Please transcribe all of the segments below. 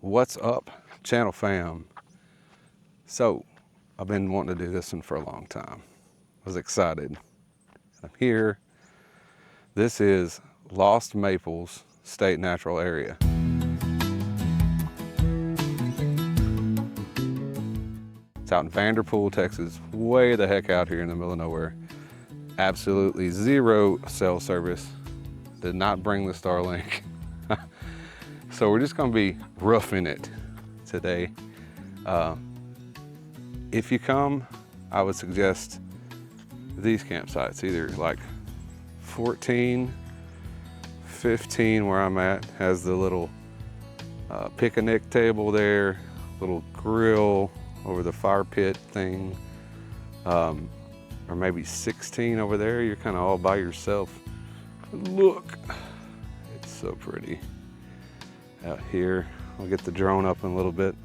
What's up, channel fam? So, I've been wanting to do this one for a long time. I was excited. I'm here. This is Lost Maples State Natural Area. It's out in Vanderpool, Texas, way the heck out here in the middle of nowhere. Absolutely zero cell service. Did not bring the Starlink. So we're just gonna be roughing it today. If you come, I would suggest these campsites, either like 14, 15 where I'm at, has the little picnic table there, little grill over the fire pit thing, or maybe 16 over there, you're kind of all by yourself. Look, it's so pretty out here. I'll get the drone up in a little bit.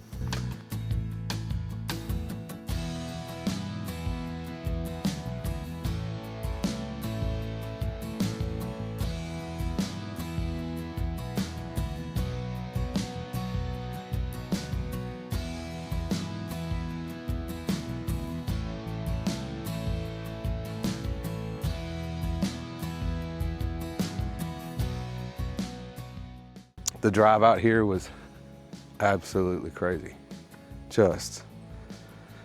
The drive out here was absolutely crazy.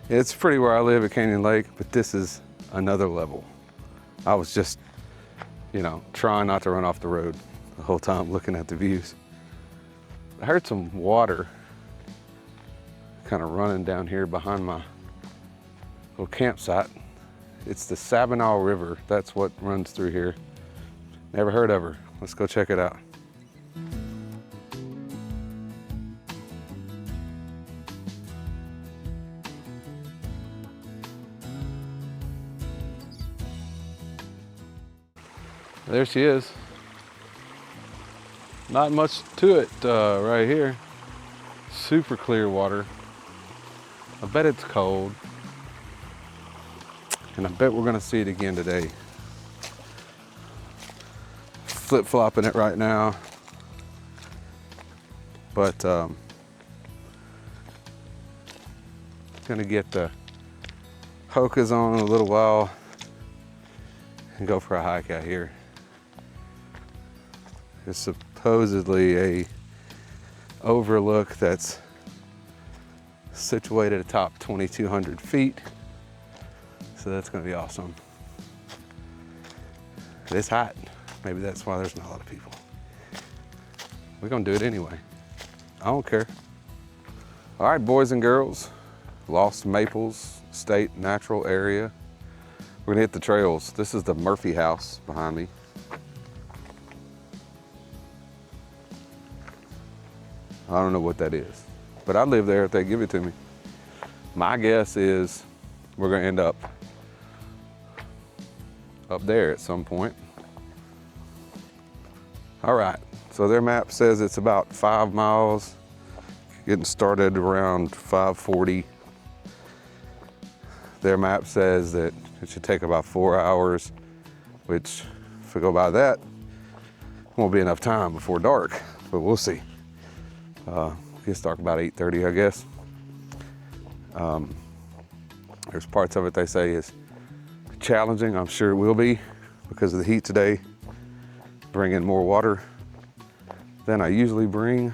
It's pretty where I live at Canyon Lake, but this is another level. I was just, trying not to run off the road the whole time looking at the views. I heard some water kind of running down here behind my little campsite. It's the Sabinal River. That's what runs through here. Never heard of her. Let's go check it out. There she is. Not much to it right here. Super clear water. I bet it's cold. And I bet we're gonna see it again today. Flip-flopping it right now. But gonna get the Hokas on in a little while and go for a hike out here. It's supposedly a overlook that's situated atop 2,200 feet. So that's gonna be awesome. It's hot. Maybe that's why there's not a lot of people. We're gonna do it anyway. I don't care. All right, boys and girls, Lost Maples State Natural Area. We're gonna hit the trails. This is the Murphy house behind me. I don't know what that is, but I live there if they give it to me. My guess is we're gonna end up there at some point. All right, so their map says it's about 5 miles, getting started around 5:40. Their map says that it should take about 4 hours, which if we go by that, won't be enough time before dark, but we'll see. Gets dark about 8:30, I guess. There's parts of it they say is challenging. I'm sure it will be because of the heat today. Bringing more water than I usually bring.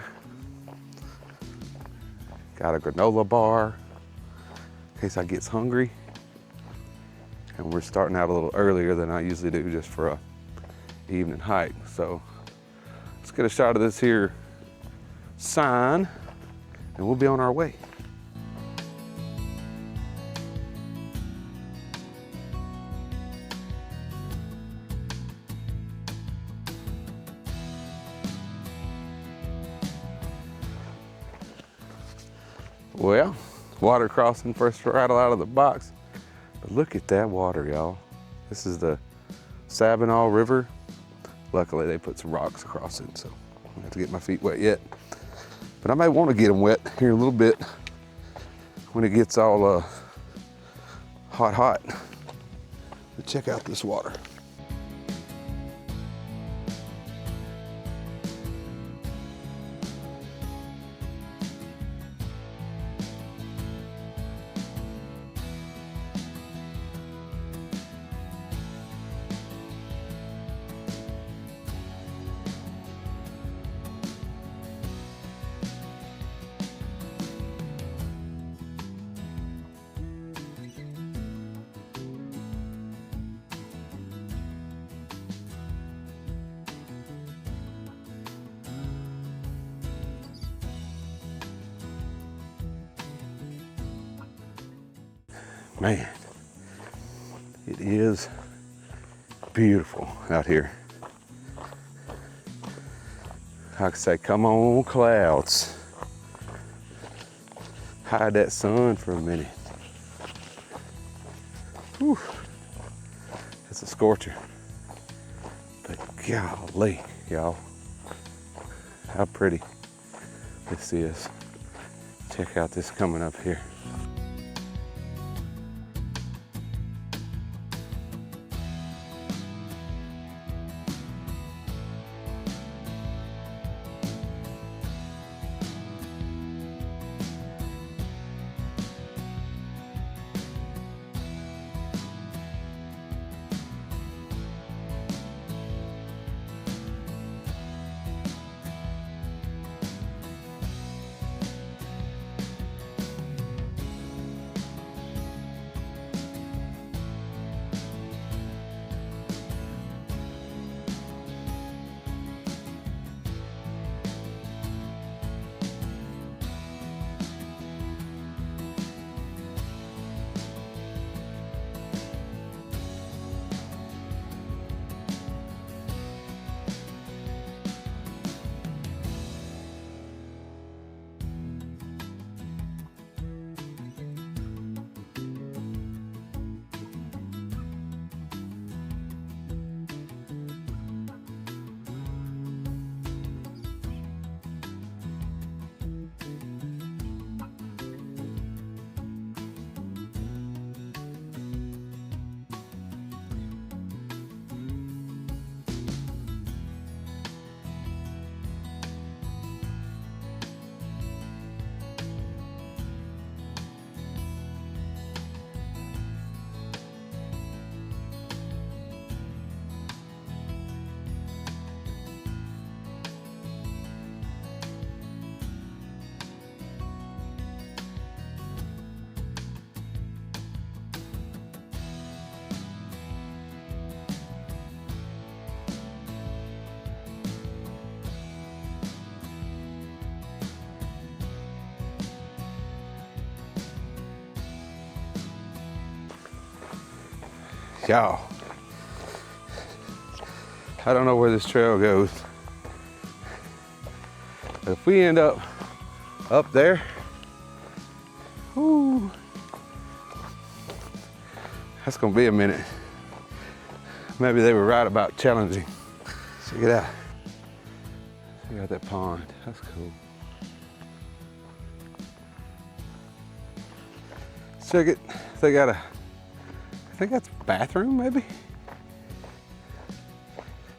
Got a granola bar in case I get hungry. And we're starting out a little earlier than I usually do just for a evening hike. So let's get a shot of this here sign and we'll be on our way. Well, water crossing first rattle out of the box. But look at that water, y'all. This is the Sabinal River. Luckily, they put some rocks across it, so I don't have to get my feet wet yet. But I may want to get them wet here in a little bit when it gets all hot. But check out this water. Man, it is beautiful out here. I could say, come on, clouds. Hide that sun for a minute. Whew. It's a scorcher. But golly, y'all, how pretty this is. Check out this coming up here. Y'all, I don't know where this trail goes, but if we end up there, whoo, that's gonna be a minute. Maybe they were right about challenging. Check it out. Check out that pond. That's cool. Check it. They got a, I think that's a bathroom, maybe.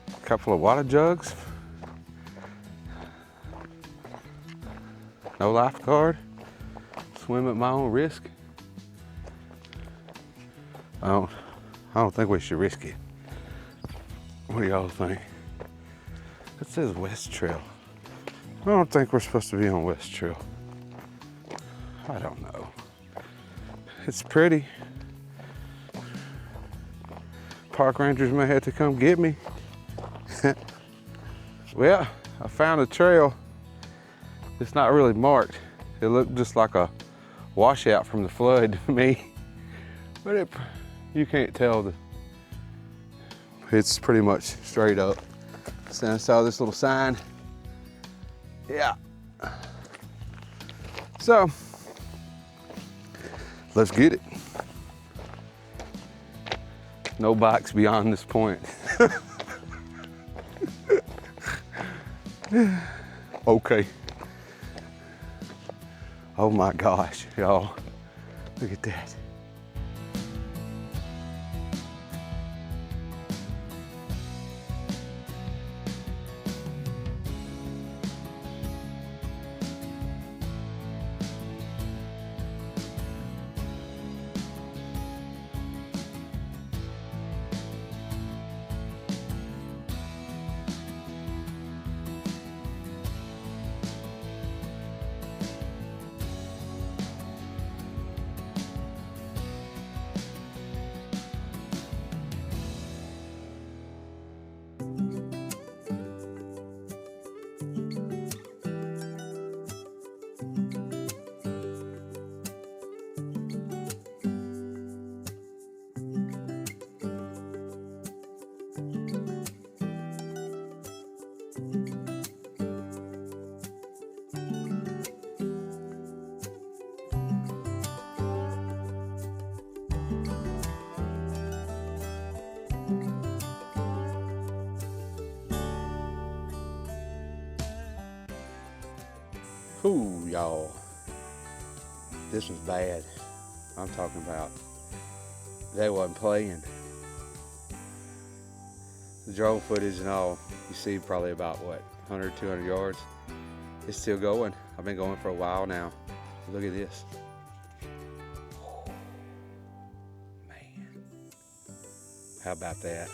A couple of water jugs. No lifeguard. Swim at my own risk. I don't think we should risk it. What do y'all think? It says West Trail. I don't think we're supposed to be on West Trail. I don't know. It's pretty. Park rangers may have to come get me. Well, I found a trail. It's not really marked. It looked just like a washout from the flood to me. But you can't tell. It's pretty much straight up. So I saw this little sign. Yeah. So, let's get it. No bikes beyond this point. Okay. Oh my gosh, y'all. Look at that. Whoo, y'all. This was bad. I'm talking about they wasn't playing. The drone footage and all, you see probably about what, 100, 200 yards. It's still going. I've been going for a while now. Look at this. Man, how about that?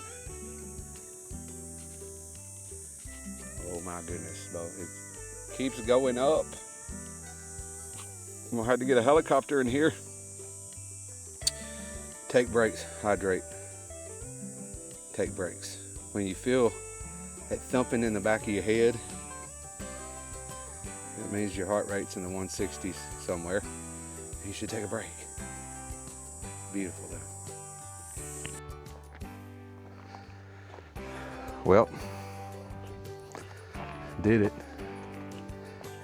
Oh my goodness, bro. It keeps going up. I'm gonna have to get a helicopter in here. Take breaks, hydrate. Take breaks. When you feel that thumping in the back of your head, it means your heart rate's in the 160s somewhere. You should take a break. Beautiful though. Well, did it.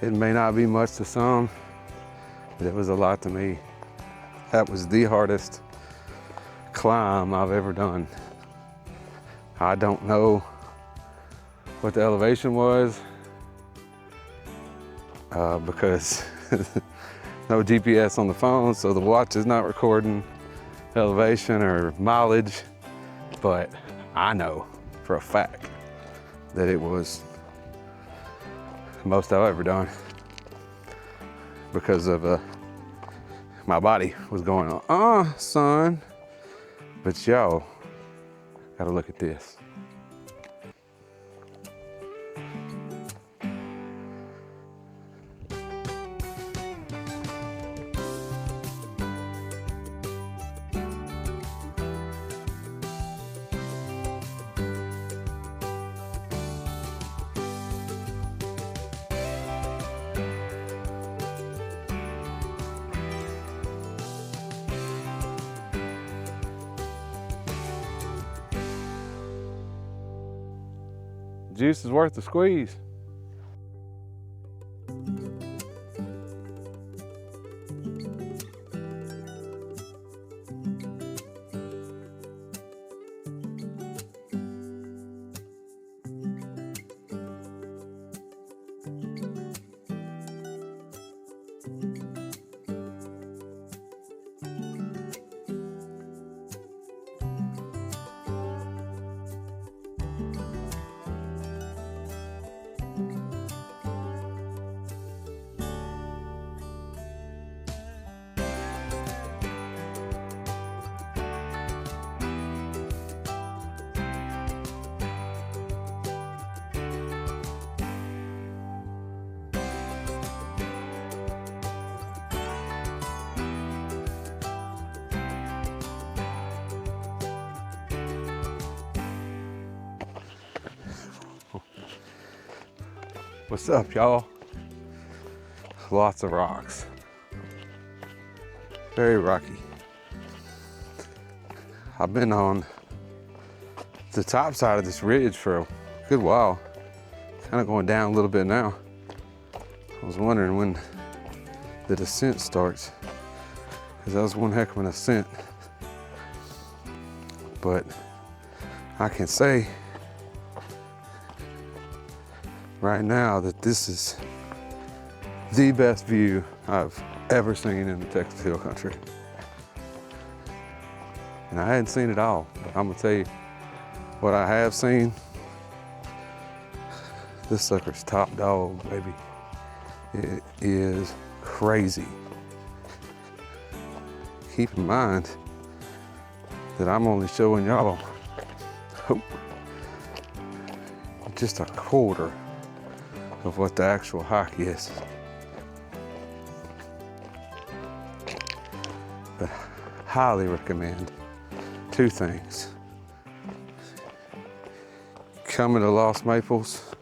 It may not be much to some, but it was a lot to me. That was the hardest climb I've ever done. I don't know what the elevation was because no GPS on the phone, so the watch is not recording elevation or mileage, but I know for a fact that it was the most I've ever done because of my body was going, son. But y'all gotta look at this. Juice is worth the squeeze. What's up, y'all? Lots of rocks. Very rocky. I've been on the top side of this ridge for a good while. Kind of going down a little bit now. I was wondering when the descent starts, because that was one heck of an ascent. But I can say right now that this is the best view I've ever seen in the Texas Hill Country. And I hadn't seen it all, but I'm gonna tell you what I have seen. This sucker's top dog, baby. It is crazy. Keep in mind that I'm only showing y'all just a quarter of what the actual hike is. But highly recommend two things. Coming to Lost Maples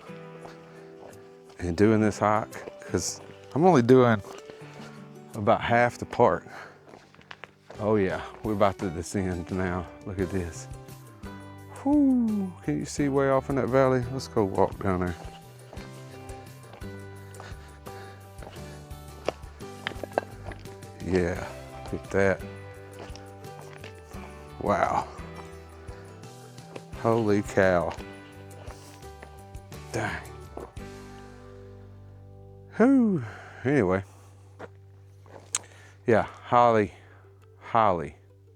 and doing this hike, because I'm only doing about half the part. Oh yeah, we're about to descend now. Look at this. Whoo, can you see way off in that valley? Let's go walk down there. Yeah, look at that. Wow. Holy cow. Dang. Whew. Anyway, yeah, highly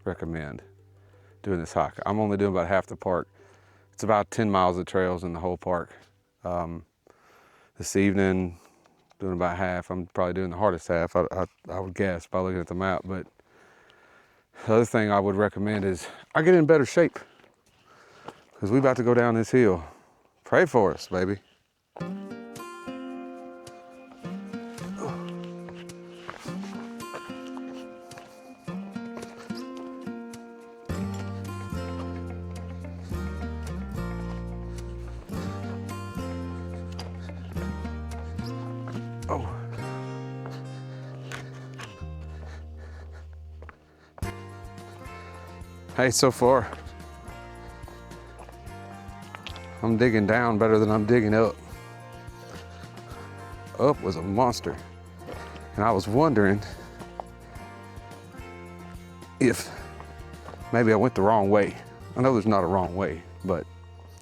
recommend doing this hike. I'm only doing about half the park. It's about 10 miles of trails in the whole park. This evening, doing about half. I'm probably doing the hardest half, I would guess, by looking at the map. But the other thing I would recommend is I get in better shape, because we're about to go down this hill. Pray for us, baby. Oh. Hey, so far, I'm digging down better than I'm digging up. Up was a monster. And I was wondering if maybe I went the wrong way. I know there's not a wrong way, but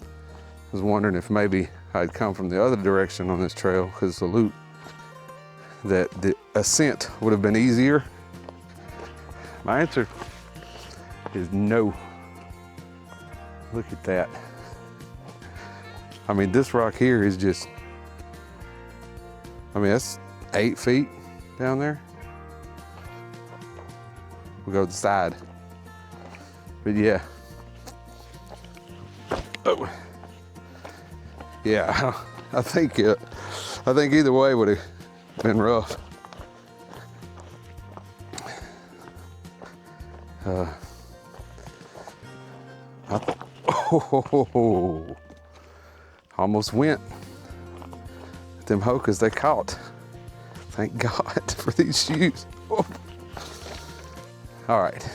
I was wondering if maybe I'd come from the other direction on this trail, because it's a loop, that the ascent would have been easier. My answer is no. Look at that. I mean, this rock here is just, I mean, that's 8 feet down there. We'll go to the side. But yeah. Oh. Yeah, I think either way would have been rough. Almost went. Them hokas they caught. Thank God for these shoes. Oh. All right.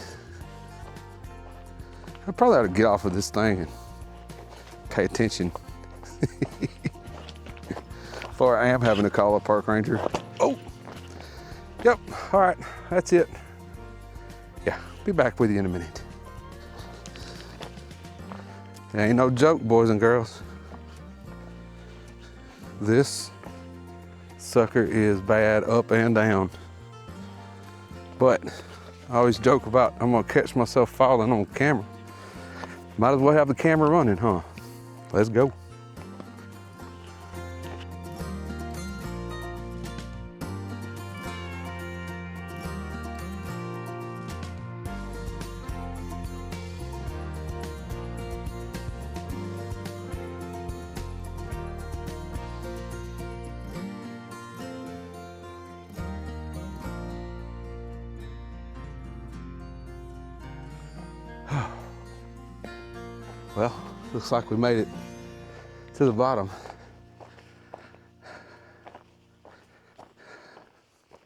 I probably ought to get off of this thing and pay attention. Before I am having to call a park ranger. Oh, yep, all right, that's it. Yeah, be back with you in a minute. It ain't no joke, boys and girls. This sucker is bad up and down. But I always joke about I'm gonna catch myself falling on camera. Might as well have the camera running, huh? Let's go. Well, looks like we made it to the bottom.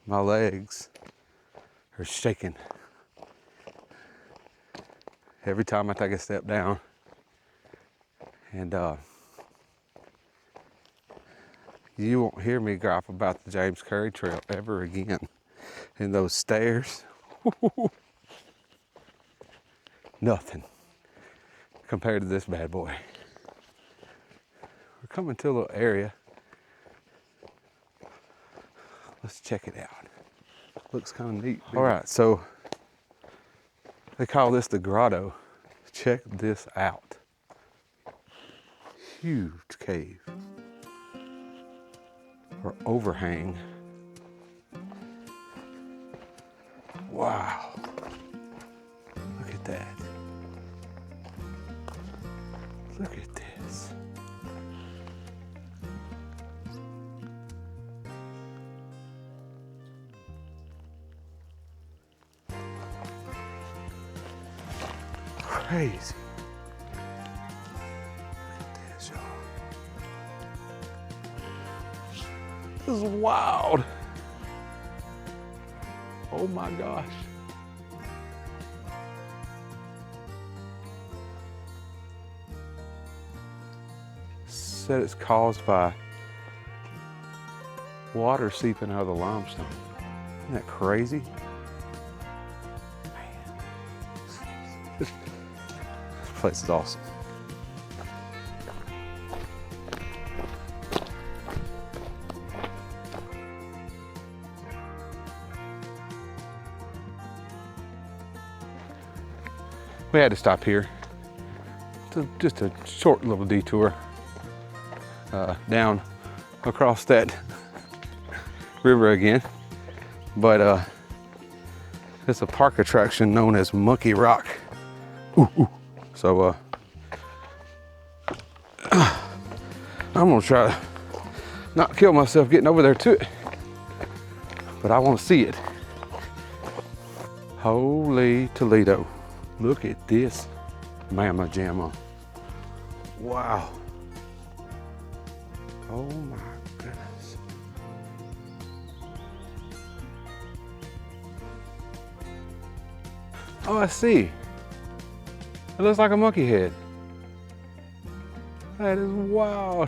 My legs are shaking every time I take a step down. And you won't hear me gripe about the James Curry Trail ever again. And those stairs, nothing compared to this bad boy. We're coming to a little area. Let's check it out. Looks kind of neat. All right, so they call this the Grotto. Check this out. Huge cave or overhang. Wow, look at that. Look at this. Crazy. Look at this, y'all. This is wild. Oh my gosh. Said it's caused by water seeping out of the limestone. Isn't that crazy? Man. This place is awesome. we had to stop here. Just a short little detour down across that river again. But it's a park attraction known as Monkey Rock. Ooh, ooh. So I'm gonna try to not kill myself getting over there to it, but I want to see it. Holy Toledo. Look at this mamma jamma. Wow. Oh my goodness. Oh, I see. It looks like a monkey head. That is wild.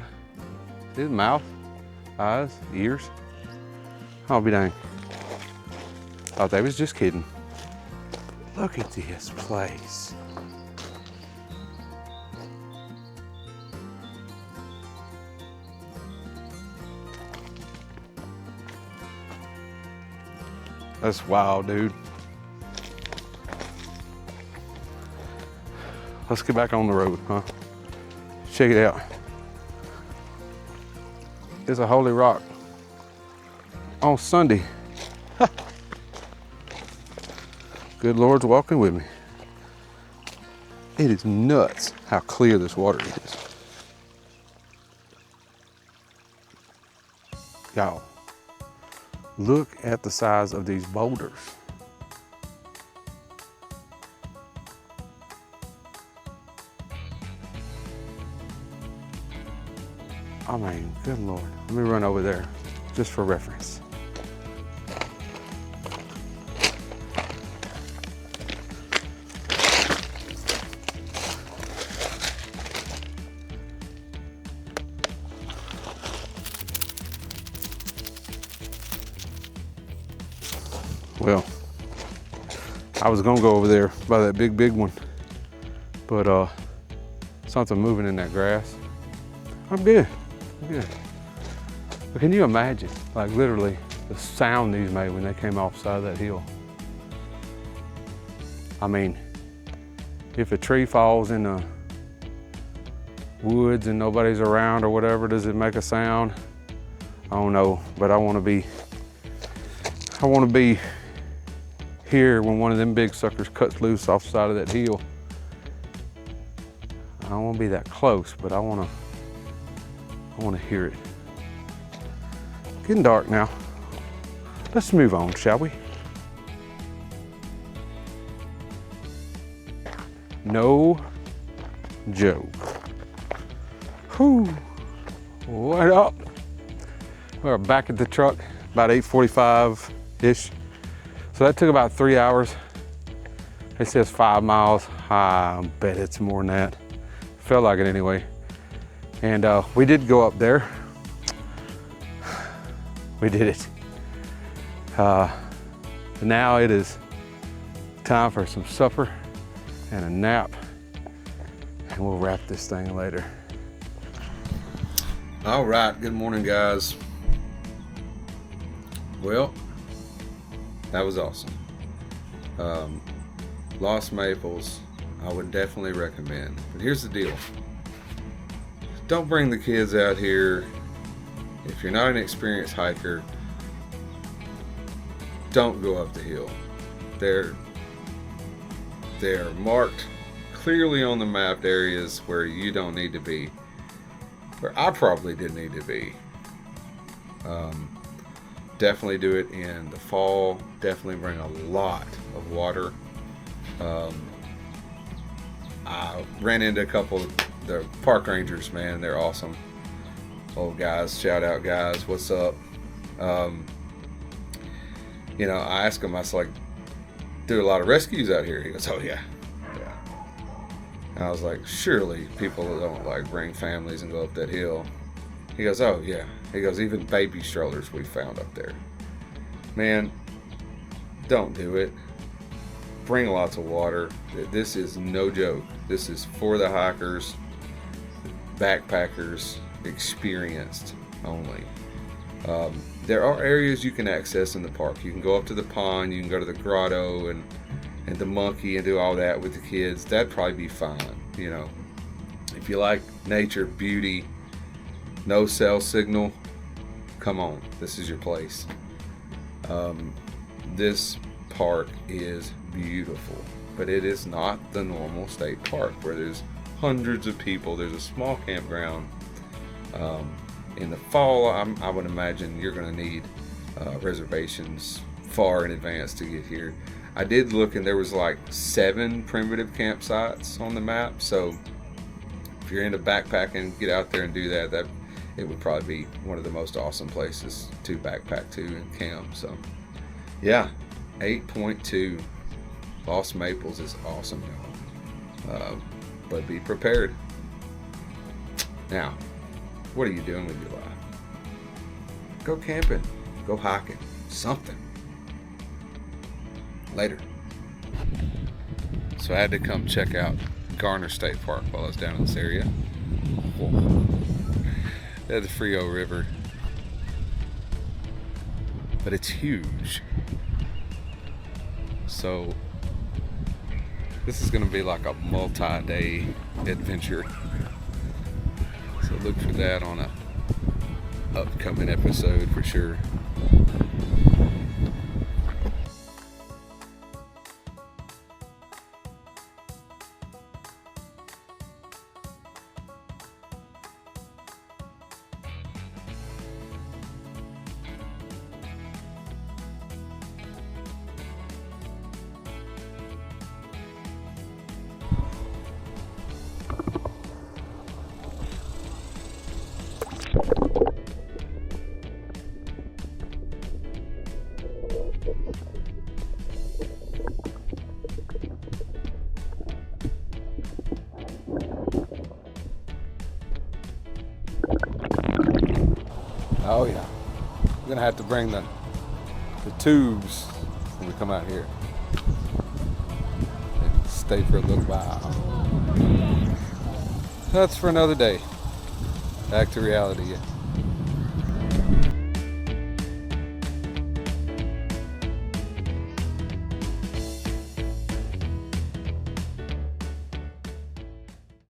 His mouth, eyes, ears. I'll be dang. Thought they was just kidding. Look at this place. That's wild, dude. Let's get back on the road, huh? Check it out. It's a holy rock on Sunday. Good Lord's walking with me. It is nuts how clear this water is. Y'all, look at the size of these boulders. I mean, good Lord. Let me run over there just for reference. Well, I was gonna go over there by that big one, but something moving in that grass. I'm good. But can you imagine, like literally, the sound these made when they came off the side of that hill? I mean, if a tree falls in the woods and nobody's around or whatever, does it make a sound? I don't know, but I want to be here when one of them big suckers cuts loose off the side of that hill. I don't want to be that close, but I want to hear it. Getting dark now. Let's move on, shall we? No joke. Whew. What up? We're back at the truck about 8:45-ish. So that took about 3 hours. It says 5 miles. I bet it's more than that. Felt like it anyway. And we did go up there. We did it. Now it is time for some supper and a nap, and we'll wrap this thing later. All right, good morning, guys. Well, that was awesome. Lost Maples, I would definitely recommend. But here's the deal. Don't bring the kids out here. If you're not an experienced hiker, don't go up the hill. They're marked clearly on the mapped areas where you don't need to be, where I probably didn't need to be. Definitely do it in the fall. Definitely bring a lot of water. I ran into a couple of the park rangers, man. They're awesome. Old guys, shout out guys, what's up? I asked him, I was like, do a lot of rescues out here? He goes, oh yeah. And I was like, surely people don't like bring families and go up that hill. He goes, oh yeah. He goes, even baby strollers we found up there. Man, don't do it. Bring lots of water. This is no joke. This is for the hikers, backpackers, experienced only. There are areas you can access in the park. You can go up to the pond, you can go to the grotto and and to monkey and do all that with the kids, that'd probably be fine. You know, if you like nature, beauty, no cell signal, come on, this is your place. This park is beautiful, but it is not the normal state park where there's hundreds of people. There's a small campground. In the fall, I would imagine you're going to need reservations far in advance to get here. I did look, and there was like 7 primitive campsites on the map. So if you're into backpacking, get out there and do that. That it would probably be one of the most awesome places to backpack to and camp. So yeah, 8.2 Lost Maples is awesome, y'all. But be prepared. Now, what are you doing with your life? Go camping, go hiking, something. Later. So I had to come check out Garner State Park while I was down in this area. They had the Frio River, but it's huge. So this is going to be like a multi-day adventure. So look for that on a upcoming episode for sure. Oh yeah, we're gonna have to bring the tubes when we come out here and stay for a little while. That's for another day. Back to reality.